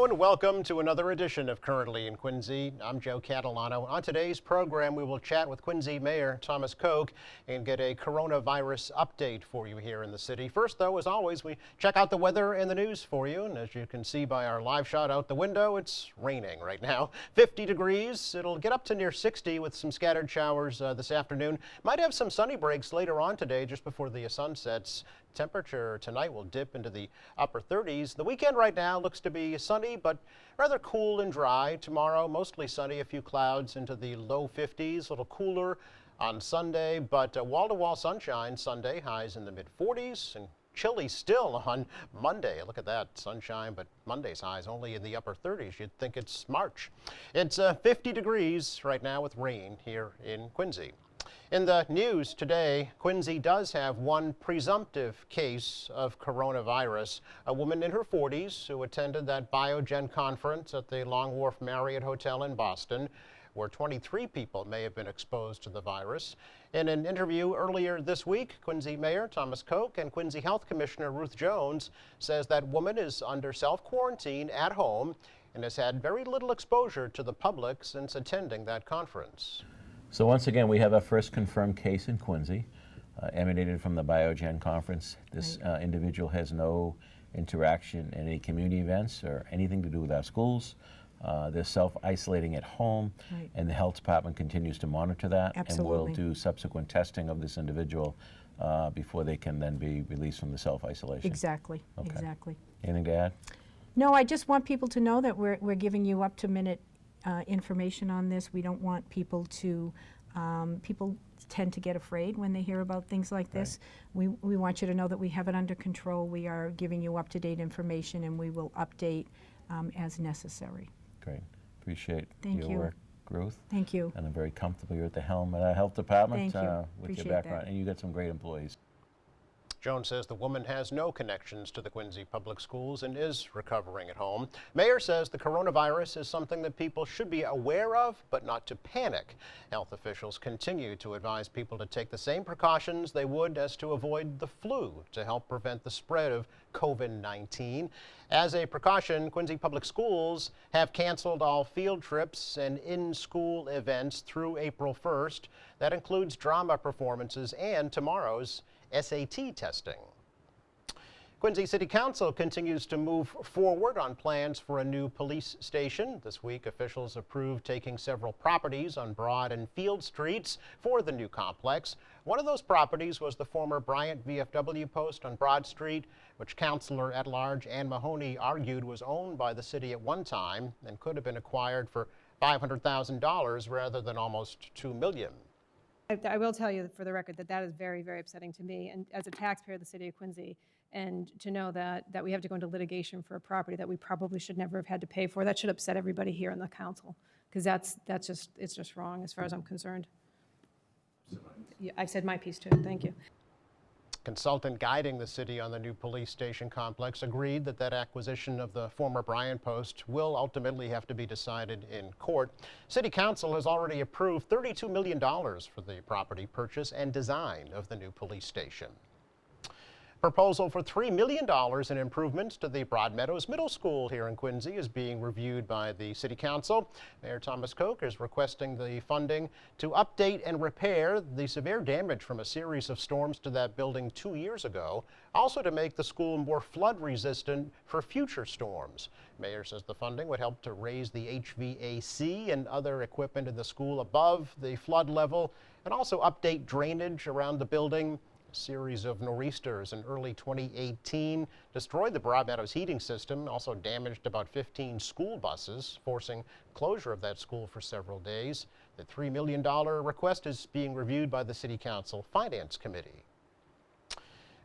and welcome to another edition of Currently in Quincy. I'm Joe Catalano. On today's program, we will chat with Quincy Mayor Thomas Koch and get a coronavirus update for you here in the city. First, though, as always, we check out the weather and the news for you. And as you can see by our live shot out the window, it's raining right now. 50 degrees. It'll get up to near 60 with some scattered showers this afternoon. Might have some sunny breaks later on today just before the sun sets. Temperature tonight will dip into the upper 30s. The weekend right now looks to be sunny, but rather cool and dry. Tomorrow, mostly sunny, a few clouds into the low 50s, a little cooler on Sunday, but wall-to-wall sunshine Sunday, highs in the mid-40s, and chilly still on Monday. Look at that, sunshine, but Monday's highs only in the upper 30s. You'd think it's March. It's 50 degrees right now with rain here in Quincy. In the news today, Quincy does have one presumptive case of coronavirus. A woman in her 40s who attended that Biogen conference at the Long Wharf Marriott Hotel in Boston, where 23 people may have been exposed to the virus. In an interview earlier this week, Quincy Mayor Thomas Koch and Quincy Health Commissioner Ruth Jones says that woman is under self-quarantine at home and has had very little exposure to the public since attending that conference. So once again, we have our first confirmed case in Quincy, emanated from the Biogen conference. This individual has no interaction in any community events or anything to do with our schools. They're self-isolating at home, and the health department continues to monitor that. Absolutely. And will do subsequent testing of this individual before they can then be released from the self-isolation. Exactly, Okay. exactly. Anything to add? No, I just want people to know that we're giving you up-to-minute information on this. We don't want people to, people tend to get afraid when they hear about things like this. We want you to know that we have it under control. We are giving you up-to-date information, and we will update as necessary. Great. Appreciate Thank your you. work, Ruth. Thank you. And I'm very comfortable you're at the helm of our health department Thank you. with Appreciate your background. that. And you got some great employees. Jones says the woman has no connections to the Quincy Public Schools and is recovering at home. Mayor says the coronavirus is something that people should be aware of, but not to panic. Health officials continue to advise people to take the same precautions they would as to avoid the flu to help prevent the spread of COVID-19. As a precaution, Quincy Public Schools have canceled all field trips and in-school events through April 1st. That includes drama performances and tomorrow's SAT testing. Quincy City Council continues to move forward on plans for a new police station. This week, officials approved taking several properties on Broad and Field Streets for the new complex. One of those properties was the former Bryant VFW post on Broad Street, which Councilor at Large Ann Mahoney argued was owned by the city at one time and could have been acquired for $500,000 rather than almost $2 million. I will tell you for the record that is very, very upsetting to me, and as a taxpayer of the city of Quincy, and to know that we have to go into litigation for a property that we probably should never have had to pay for. That should upset everybody here in the council, because it's just wrong as far as I'm concerned. Yeah, I've said my piece too. Thank you. Consultant guiding the city on the new police station complex agreed that acquisition of the former Bryant post will ultimately have to be decided in court. City Council has already approved $32 million for the property purchase and design of the new police station. Proposal for $3 million in improvements to the Broadmeadows Middle School here in Quincy is being reviewed by the City Council. Mayor Thomas Koch is requesting the funding to update and repair the severe damage from a series of storms to that building 2 years ago, also to make the school more flood resistant for future storms. Mayor says the funding would help to raise the HVAC and other equipment in the school above the flood level and also update drainage around the building. A series of nor'easters in early 2018 destroyed the Broadmeadows heating system, also damaged about 15 school buses, forcing closure of that school for several days. The $3 million request is being reviewed by the City Council Finance Committee.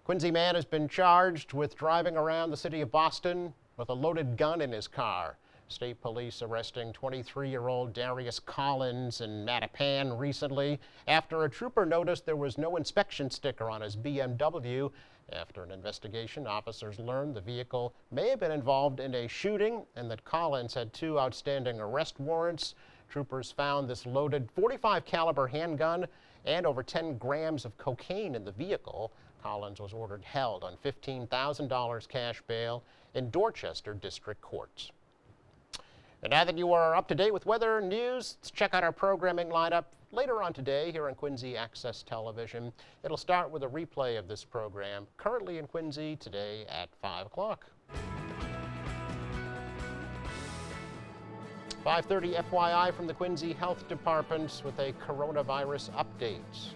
Quincy man has been charged with driving around the city of Boston with a loaded gun in his car. State police arresting 23-year-old Darius Collins in Mattapan recently after a trooper noticed there was no inspection sticker on his BMW. After an investigation, officers learned the vehicle may have been involved in a shooting and that Collins had 2 outstanding arrest warrants. Troopers found this loaded .45 caliber handgun and over 10 grams of cocaine in the vehicle. Collins was ordered held on $15,000 cash bail in Dorchester District Court. And now that you are up to date with weather and news, let's check out our programming lineup later on today here on Quincy Access Television. It'll start with a replay of this program currently in Quincy today at 5 o'clock. 5:30 FYI from the Quincy Health Department with a coronavirus update.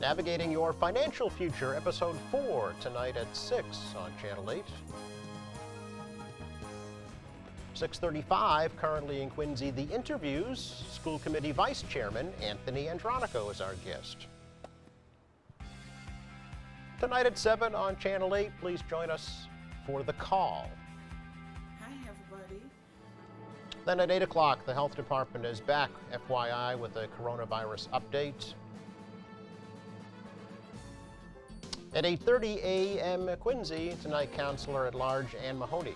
Navigating Your Financial Future, Episode 4, tonight at 6 on Channel 8. 6:35, currently in Quincy, The Interviews. School Committee Vice Chairman Anthony Andronico is our guest. Tonight at 7 on Channel 8, please join us for The Call. Hi, everybody. Then at 8 o'clock, the Health Department is back, FYI, with a coronavirus update. At 8:30 a.m. Quincy, tonight, Counselor at Large Ann Mahoney.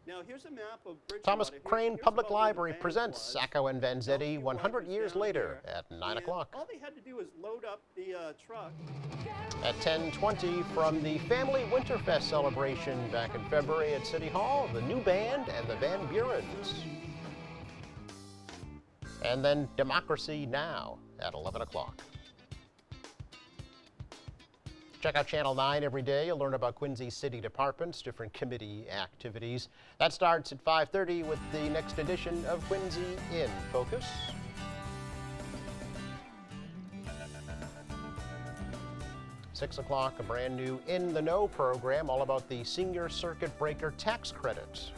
Now, here's a map of Bridgewater. Thomas Crane Here's Public about where the Library band presents was. Sacco and Vanzetti 100 years down later here. at 9 And o'clock. All they had to do was load up the truck. At 10:20 from the Family Winterfest celebration back in February at City Hall, the new band and the Van Burens. And then Democracy Now! At 11 o'clock. Check out Channel 9 every day. You'll learn about Quincy City Departments, different committee activities. That starts at 5:30 with the next edition of Quincy in Focus. Six o'clock, a brand new In the Know program all about the Senior Circuit Breaker tax credit.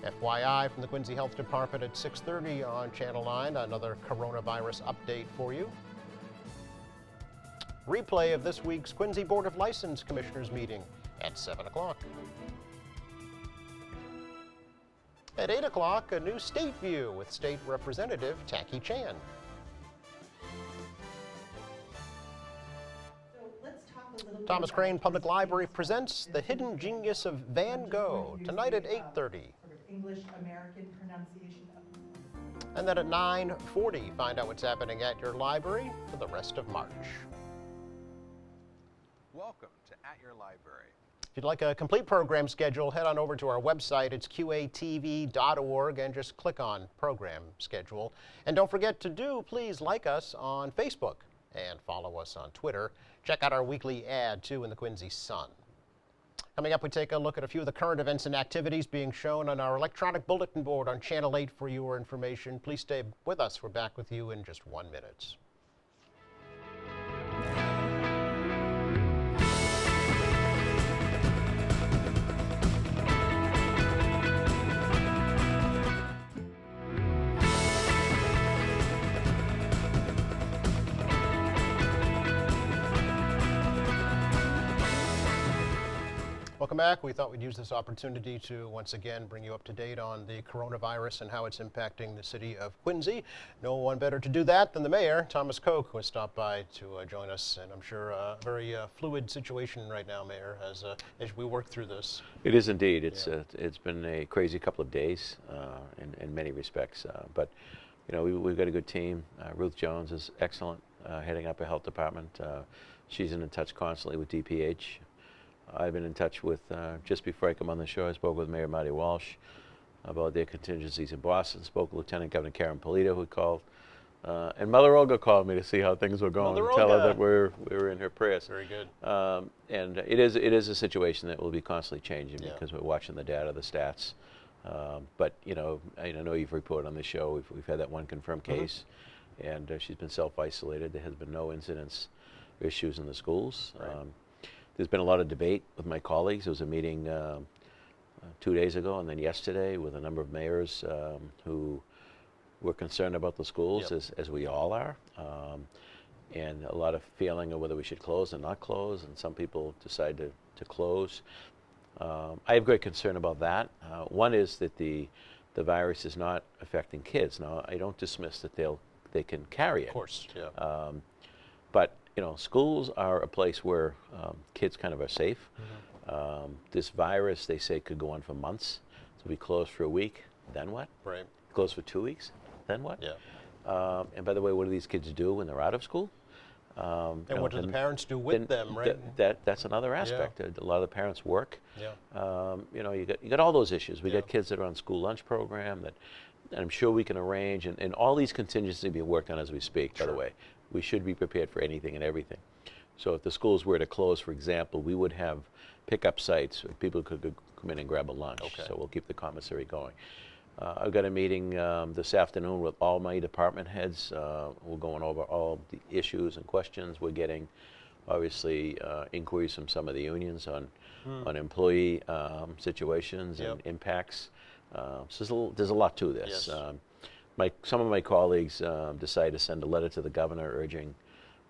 FYI from the Quincy Health Department at 6:30 on Channel 9, another coronavirus update for you. Replay of this week's Quincy Board of License Commissioners meeting at 7 o'clock. At 8 o'clock, a new State View with State Representative Tacky Chan. Thomas Crane Public Library presents The Hidden Genius of Van Gogh, tonight at 8:30. English American pronunciation. And then at 9:40, find out what's happening at your library for the rest of March. Welcome to At Your Library. If you'd like a complete program schedule, head on over to our website. It's qatv.org and just click on Program Schedule. And don't forget to please like us on Facebook and follow us on Twitter. Check out our weekly ad, too, in the Quincy Sun. Coming up, we take a look at a few of the current events and activities being shown on our electronic bulletin board on Channel 8 for your information. Please stay with us. We're back with you in just 1 minute. Welcome back. We thought we'd use this opportunity to once again bring you up to date on the coronavirus and how it's impacting the city of Quincy. No one better to do that than the mayor, Thomas Koch, who has stopped by to join us. And I'm sure a very fluid situation right now, Mayor, as we work through this. It is indeed. It's been a crazy couple of days in many respects. But you know, we've got a good team. Ruth Jones is excellent, heading up a health department. She's in touch constantly with DPH. I've been in touch with, just before I come on the show, I spoke with Mayor Marty Walsh about their contingencies in Boston, spoke with Lieutenant Governor Karen Polito, who called, and Mother Olga called me to see how things were going, Mother and tell her Olga. that we were in her prayers. Very good. And it is a situation that will be constantly changing Yeah. because we're watching the data, the stats. But you know, I know you've reported on this show, we've had that one confirmed case, and she's been self-isolated. There has been no incidents or issues in the schools. Right. There's been a lot of debate with my colleagues. There was a meeting 2 days ago and then yesterday with a number of mayors who were concerned about the schools, Yep. as we all are, and a lot of feeling of whether we should close or not close, and some people decide to close. I have great concern about that. One is that the virus is not affecting kids. Now, I don't dismiss that they can carry it. Of course, yeah. But you know, schools are a place where kids kind of are safe. This virus, they say, could go on for months. So we close for a week, then what? Right. Close for 2 weeks, then what? Yeah. And by the way, what do these kids do when they're out of school? And what do the parents do with them, right? That's another aspect. A lot of the parents work. Yeah. You know, you got all those issues. We got kids that are on school lunch program that I'm sure we can arrange, and all these contingencies being worked on as we speak, by the way. We should be prepared for anything and everything. So if the schools were to close, for example, we would have pickup sites where people could come in and grab a lunch. Okay. So we'll keep the commissary going. I've got a meeting this afternoon with all my department heads. We're going over all the issues and questions. We're getting, obviously, inquiries from some of the unions on employee situations and impacts. So there's a lot to this. Yes. Some of my colleagues decided to send a letter to the governor urging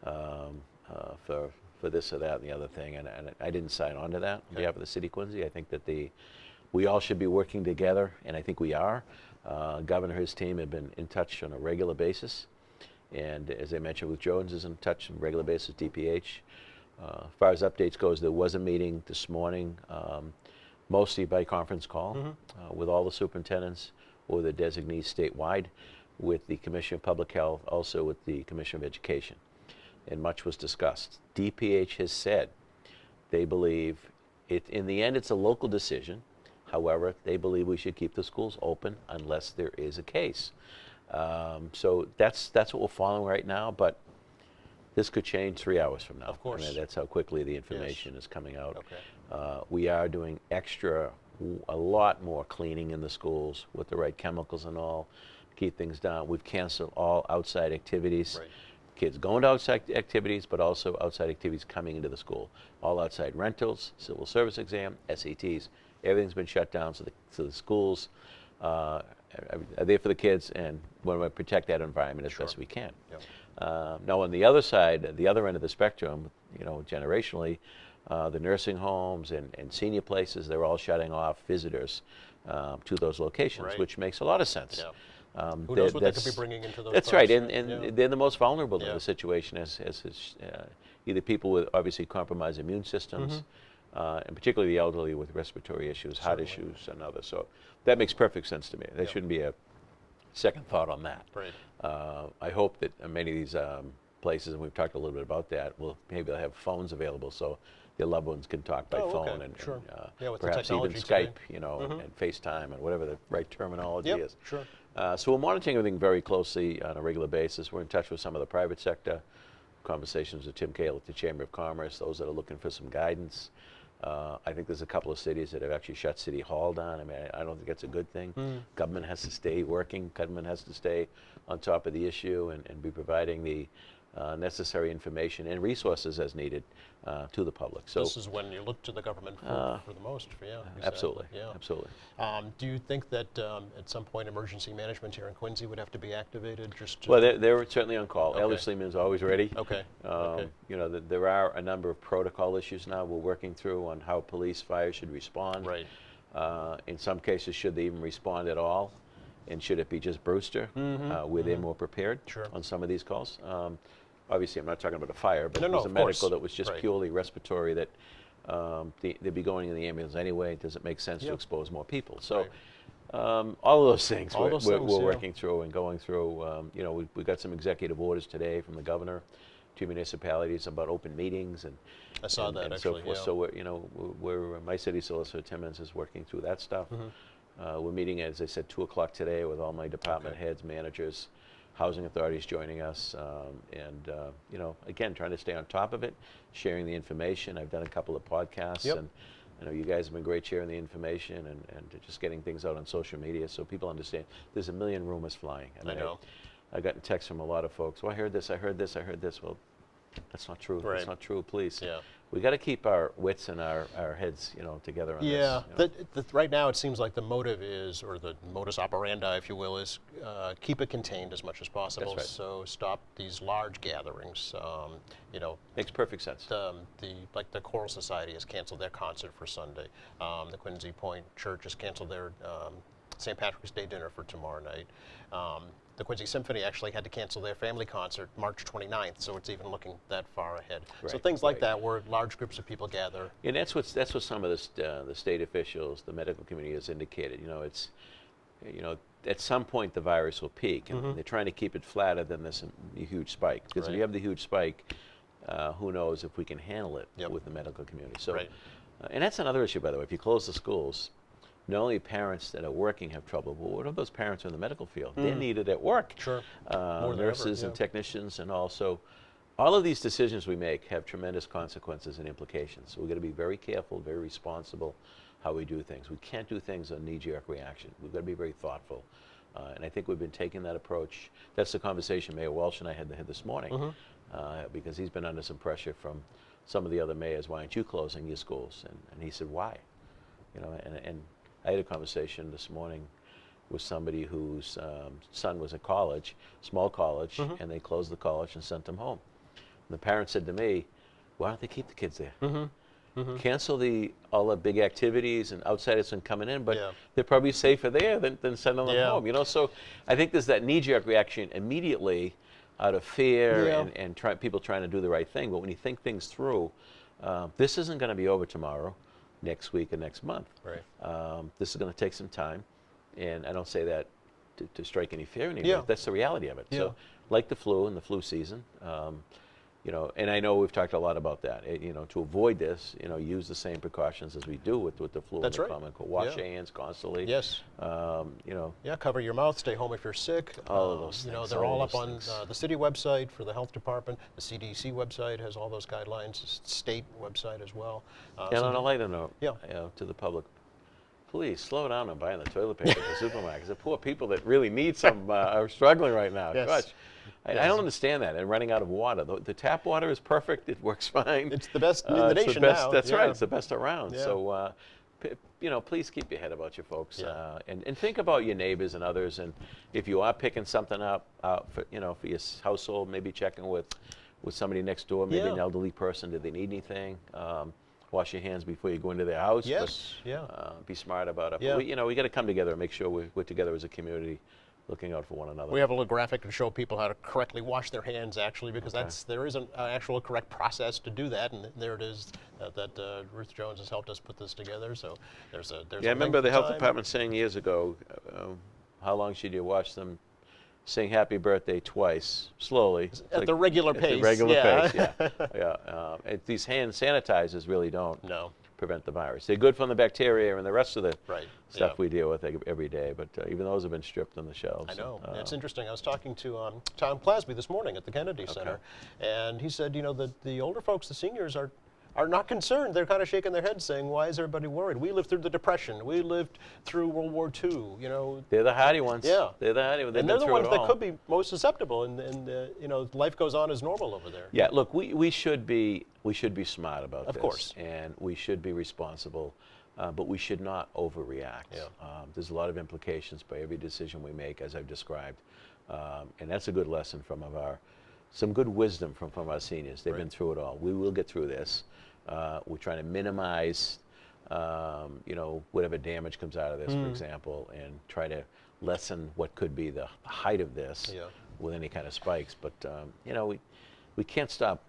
for this or that and the other thing, and I didn't sign on to that on behalf of the city of Quincy. I think that we all should be working together, and I think we are. Governor and his team have been in touch on a regular basis, and as I mentioned, with Jones is in touch on a regular basis, DPH. As far as updates goes, there was a meeting this morning, mostly by conference call, with all the superintendents or the designees statewide, with the Commissioner of Public Health, also with the Commissioner of Education, and much was discussed. DPH has said they believe in the end it's a local decision. However, they believe we should keep the schools open unless there is a case. So that's what we're following right now, but this could change 3 hours from now. Of course. I mean, that's how quickly the information is coming out. Okay. We are doing a lot more cleaning in the schools with the right chemicals and all, keep things down. We've canceled all outside activities. Right. Kids going to outside activities, but also outside activities coming into the school. All outside rentals, civil service exam, SATs, everything's been shut down, so the schools are there for the kids, and we want to protect that environment as best we can. Yep. Now, on the other side, the other end of the spectrum, you know, generationally, the nursing homes and senior places, they're all shutting off visitors to those locations, Right. which makes a lot of sense. Yeah. Who knows what they could be bringing into those That's parks? right, and they're the most vulnerable in Yeah. the situation as either people with obviously compromised immune systems, and particularly the elderly with respiratory issues, heart issues, and others. So that makes perfect sense to me. There shouldn't be a second thought on that. Right. I hope that many of these places, and we've talked a little bit about that, maybe they'll have phones available so their loved ones can talk by phone and Sure. With the perhaps even technology Skype, today. you know, and FaceTime and whatever the right terminology Yep, is. sure. So we're monitoring everything very closely on a regular basis. We're in touch with some of the private sector, conversations with Tim Cale at the Chamber of Commerce, those that are looking for some guidance. I think there's a couple of cities that have actually shut City Hall down. I mean, I don't think that's a good thing. Government has to stay working. Government has to stay on top of the issue and be providing the necessary information and resources as needed to the public. So This is when you look to the government for the most. Yeah, exactly. absolutely, Yeah. absolutely. Do you think that at some point emergency management here in Quincy would have to be activated? Just to, Well, they're certainly on call. Okay. Elder Sleeman is always ready. Okay. Okay. You know, there are a number of protocol issues now we're working through on how police, fire should respond. Right. In some cases, should they even respond at all? And should it be just Brewster, where they're more prepared Sure. on some of these calls? Obviously, I'm not talking about a fire, but No, it no, was a of medical course. that was just Right. purely respiratory that they'd be going in the ambulance anyway. Does it make sense to Yep. expose more people? So Right. all of those things All we're, those we're, things, we're yeah. working through and going through. You know, we got some executive orders today from the governor to municipalities about open meetings and I saw that, and actually, so forth. yeah. So we're my city solicitor Timmons is working through that stuff. We're meeting, as I said, 2:00 today with all my department heads, managers, housing authorities joining us, and you know, again, trying to stay on top of it, sharing the information. I've done a couple of podcasts, Yep. and I know you guys have been great sharing the information and just getting things out on social media so people understand. There's a million rumors flying. I know. I got texts from a lot of folks. Well, I heard this, I heard this, I heard this. Well, that's not true. Right. That's not true, please. Yeah. We got to keep our wits and our heads, you know, together on Yeah, this. you know. right now it seems like the motive is, or the modus operandi, if you will, is keep it contained as much as possible. That's right. So stop these large gatherings. You know, Makes perfect sense. the Choral Society has canceled their concert for Sunday. The Quincy Point Church has canceled their St. Patrick's Day dinner for tomorrow night. The Quincy Symphony actually had to cancel their family concert March 29th, so it's even looking that far ahead. So Right, things like right. that, where large groups of people gather. And that's what some of the state officials, the medical community has indicated. You know, it's, you know, at some point the virus will peak, and they're trying to keep it flatter than this huge spike. Because if Right. you have the huge spike, who knows if we can handle it Yep. with the medical community. So, Right. And that's another issue, by the way. If you close the schools, not only parents that are working have trouble, but what about those parents who are in the medical field? They're needed at work. Sure. More than ever, Nurses and yeah. technicians, and also all of these decisions we make have tremendous consequences and implications. So we've got to be very careful, very responsible how we do things. We can't do things on knee-jerk reaction. We've got to be very thoughtful. And I think we've been taking that approach. That's the conversation Mayor Walsh and I had this morning, because he's been under some pressure from some of the other mayors. Why aren't you closing your schools? And he said, why? You know, and I had a conversation this morning with somebody whose son was at college, small college, and they closed the college and sent them home. And the parent said to me, why don't they keep the kids there? Cancel all the big activities and outsiders from coming in, but Yeah. they're probably safer there than sending them Yeah. home. You know, so I think there's that knee-jerk reaction immediately out of fear Yeah. and people trying to do the right thing. But when you think things through, this isn't going to be over tomorrow, next week, or next month. Right. This is going to take some time, and I don't say that to strike any fear in anybody. Yeah. That's the reality of it. Yeah. So, like the flu and the flu season, you know, and I know we've talked a lot about that. You know, to avoid this, you know, use the same precautions as we do with the flu That's and the right. common cold. Wash Yeah. your hands constantly. Yes. You know, Yeah, cover your mouth, stay home if you're sick. All of those You know, things, they're all all of up those on things. the city website for the health department. The CDC website has all those guidelines, the state website as well. and on a lighter note, Yeah. you know, to the public, please slow down on buying the toilet paper at the supermarkets. The poor people that really need some are struggling right now. Yes. Gosh, I don't understand that. And running out of water. The tap water is perfect. It works fine. It's the best in the it's nation best, now. That's Yeah. right. It's the best around. Yeah. So, you know, please keep your head about your folks, Yeah. and think about your neighbors and others. And if you are picking something up for for your household, maybe checking with somebody next door, maybe an Yeah. elderly person. Do they need anything? Wash your hands before you go into their house. Yes, yeah. Be smart about it. Yeah. But we got to come together and make sure we're together as a community, looking out for one another. We have a little graphic to show people how to correctly wash their hands, actually, because Okay. there is an actual correct process to do that, and there it is. That Ruth Jones has helped us put this together. So there's a Yeah, I remember the health time. department saying years ago, how long should you wash them? Saying happy birthday twice, slowly. At the regular At pace, the regular yeah. pace, yeah. These hand sanitizers really don't No. prevent the virus. They're good from the bacteria and the rest of the Right, stuff yeah. we deal with every day, but even those have been stripped on the shelves. I know. And, It's interesting. I was talking to Tom Plasby this morning at the Kennedy Center, and he said, you know, the older folks, the seniors, are not concerned. They're kind of shaking their heads saying, why is everybody worried? We lived through the Depression. We lived through World War II, you know. They're the hardy ones. Yeah. They're the hardy ones. They've And they're been the through ones it that all. could be most susceptible, and you know, life goes on as normal over there. Yeah, look, we should be smart about Of this. course. And we should be responsible, but we should not overreact. Yeah. There's a lot of implications by every decision we make, as I've described, and that's a good lesson from some good wisdom from our seniors. They've been Right. through it all. We will get through this. We're trying to minimize, whatever damage comes out of this, for example, and try to lessen what could be the height of this Yeah. with any kind of spikes. But we can't stop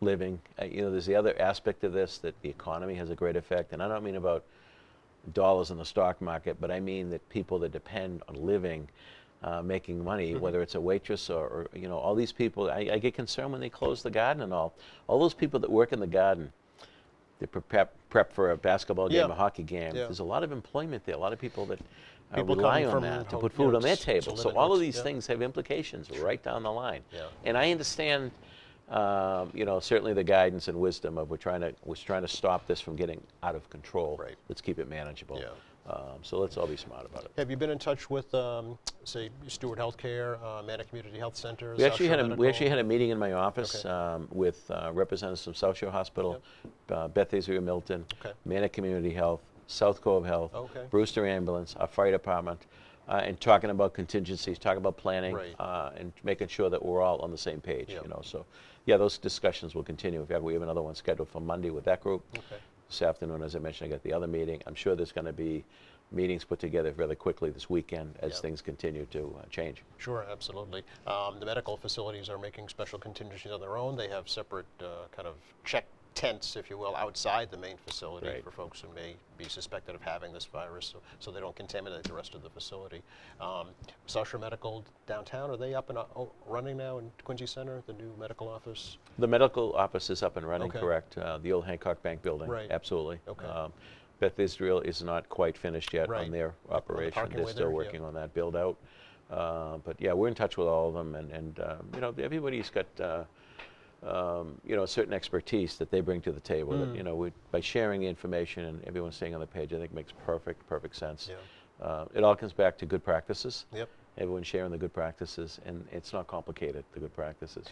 living. There's the other aspect of this, that the economy has a great effect, and I don't mean about dollars in the stock market, but I mean that people that depend on living, making money, whether it's a waitress or all these people. I get concerned when they close the garden and all those people that work in the garden. They prep for a basketball game, Yeah. a hockey game. Yeah. There's a lot of employment there. A lot of people that People rely come on from that to home, put you know, food on their to table. live So in all of works, these yeah. things have implications right down the line. Yeah. And I understand, certainly the guidance and wisdom of we're trying to stop this from getting out of control. Right. Let's keep it manageable. Yeah. So let's all be smart about it. Have you been in touch with, say, Stewart Healthcare, Manna Community Health Center? We South actually Shore had Medical? a meeting in my office Okay. with representatives from South Shore Hospital, Beth Israel Milton, Okay. Manna Community Health, South Cove Health, Okay. Brewster Ambulance, our fire department, and talking about contingencies, talking about planning, Right. and making sure that we're all on the same page. Yeah. So yeah, those discussions will continue. We have another one scheduled for Monday with that group. Okay. This afternoon, as I mentioned, I got the other meeting. I'm sure there's going to be meetings put together really quickly this weekend as Yeah. things continue to change. Sure, absolutely. The medical facilities are making special contingencies on their own. They have separate kind of check tents, if you will, outside the main facility Right. for folks who may be suspected of having this virus, so they don't contaminate the rest of the facility. South Shore Medical downtown, are they up and running now in Quincy Center, the new medical office? The medical office is up and running, Okay. correct? The old Hancock Bank building, Right. absolutely. Okay. Beth Israel is not quite finished yet Right. on their operation. parking They're way still there, yeah. working on that build out. But yeah, we're in touch with all of them, and you know, everybody's got you know, a certain expertise that they bring to the table. That, you know, by sharing the information and everyone staying on the page, I think makes perfect sense. Yeah. It all comes back to good practices. Yep. Everyone sharing the good practices, and it's not complicated. The good practices,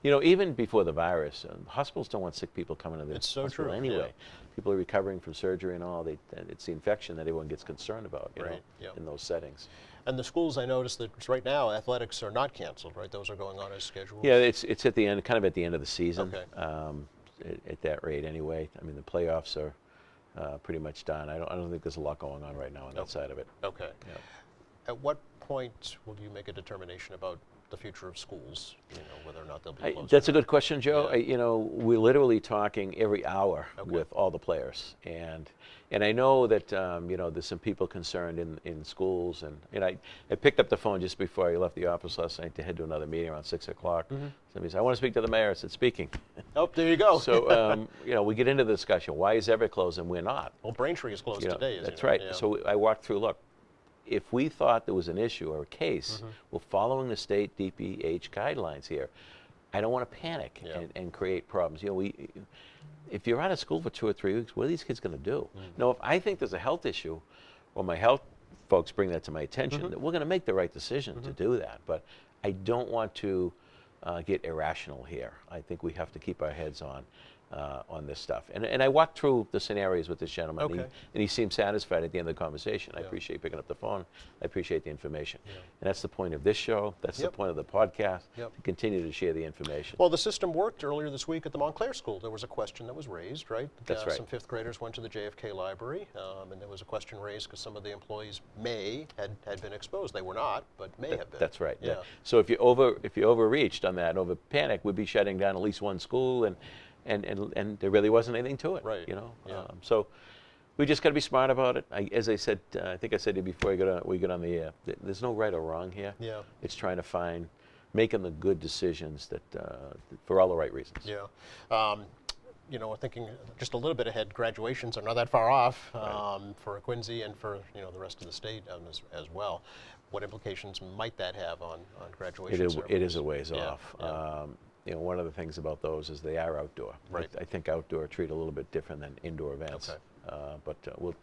you know, even before the virus, hospitals don't want sick people coming to the It's so hospital true, anyway. yeah. People are recovering from surgery and all. It's the infection that everyone gets concerned about, you know, Right, yeah. in those settings. And the schools, I noticed that right now athletics are not canceled, right? Those are going on as scheduled. Yeah, it's at the end, kind of at the end of the season. Okay. At that rate, anyway. I mean, the playoffs are pretty much done. I don't think there's a lot going on right now on that side of it. Okay. Yeah. At what point will you make a determination about the future of schools? You know, whether or not they'll be closed? That's a good question, Joe. Yeah. You know, we're literally talking every hour Okay. with all the players, and I know that you know, there's some people concerned in schools, and I picked up the phone just before I left the office last night to head to another meeting around 6 o'clock. Somebody said, "I want to speak to the mayor." I said, "Speaking." Oh, there you go. So you know, we get into the discussion. Why is Everett closed and we're not? Well, Braintree is closed You know, today, that's you know? right. Yeah. So I walked through. Look, if we thought there was an issue or a case, Mm-hmm. we're following the state DPH guidelines here. I don't want to panic Yeah. and create problems. You know, if you're out of school for 2 or 3 weeks, what are these kids going to do? Mm-hmm. Now, if I think there's a health issue, or my health folks bring that to my attention, Mm-hmm. then we're going to make the right decision to do that. But I don't want to get irrational here. I think we have to keep our heads on this stuff. And I walked through the scenarios with this gentleman, Okay. and he seemed satisfied at the end of the conversation. I Yeah. appreciate you picking up the phone. I appreciate the information. And that's the point of this show. That's Yep. the point of the podcast, Yep. to continue to share the information. Well, the system worked earlier this week at the Montclair School. There was a question that was raised, right? That's right. Some fifth graders went to the JFK Library, and there was a question raised because some of the employees had been exposed. They were not, but may have been. That's right. Yeah. So if you overreached on that, over panic, we'd be shutting down at least one school, and there really wasn't anything to it. Right. You know. Yeah. So we just got to be smart about it. As I said, I think I said to you before we got on the air. There's no right or wrong here. Yeah. It's trying to making the good decisions that for all the right reasons. Yeah. You know, thinking just a little bit ahead, graduations are not that far off for Quincy and for, you know, the rest of the state as well. What implications might that have on graduation It is ceremonies? a ways Yeah, off. yeah. You know, one of the things about those is they are outdoor. Right. I think outdoor treat a little bit different than indoor events. Okay. But we'll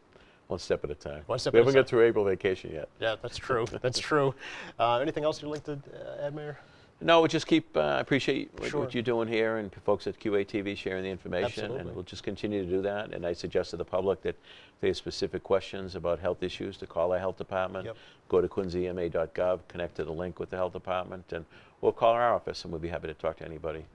one step at a time. One step we at a haven't got through April vacation yet. Yeah, that's true. That's true. Anything else you'd like to add, Mayor? No, we'll just keep, appreciate Sure. what you're doing here and folks at QATV sharing the information. Absolutely. And we'll just continue to do that. And I suggest to the public that if they have specific questions about health issues, to call our health department. Yep. Go to quincyma.gov, connect to the link with the health department, and we'll call our office, and we'll be happy to talk to anybody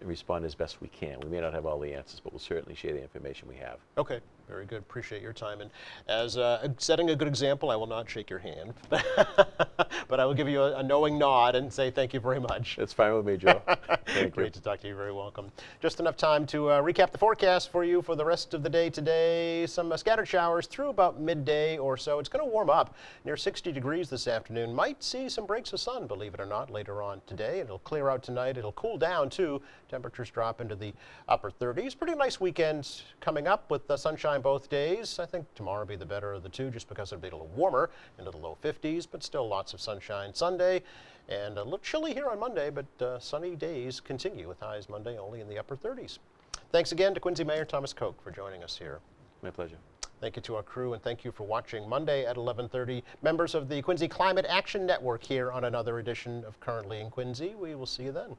and respond as best we can. We may not have all the answers, but we'll certainly share the information we have. Okay, very good. Appreciate your time. And as setting a good example, I will not shake your hand, but I will give you a knowing nod and say thank you very much. That's fine with me, Joe. Thank Great you. to talk to you. Very welcome. Just enough time to recap the forecast for you for the rest of the day today. Some scattered showers through about midday or so. It's going to warm up near 60 degrees this afternoon. Might see some breaks of sun, believe it or not, later on today. It'll clear out tonight. It'll cool down too. Temperatures drop into the upper 30s. Pretty nice weekend coming up with the sunshine both days. I think tomorrow will be the better of the two just because it'll be a little warmer into the low 50s, but still lots of sunshine Sunday. And a little chilly here on Monday, but sunny days continue with highs Monday only in the upper 30s. Thanks again to Quincy Mayor Thomas Koch for joining us here. My pleasure. Thank you to our crew, and thank you for watching Monday at 11:30. Members of the Quincy Climate Action Network here on another edition of Currently in Quincy. We will see you then.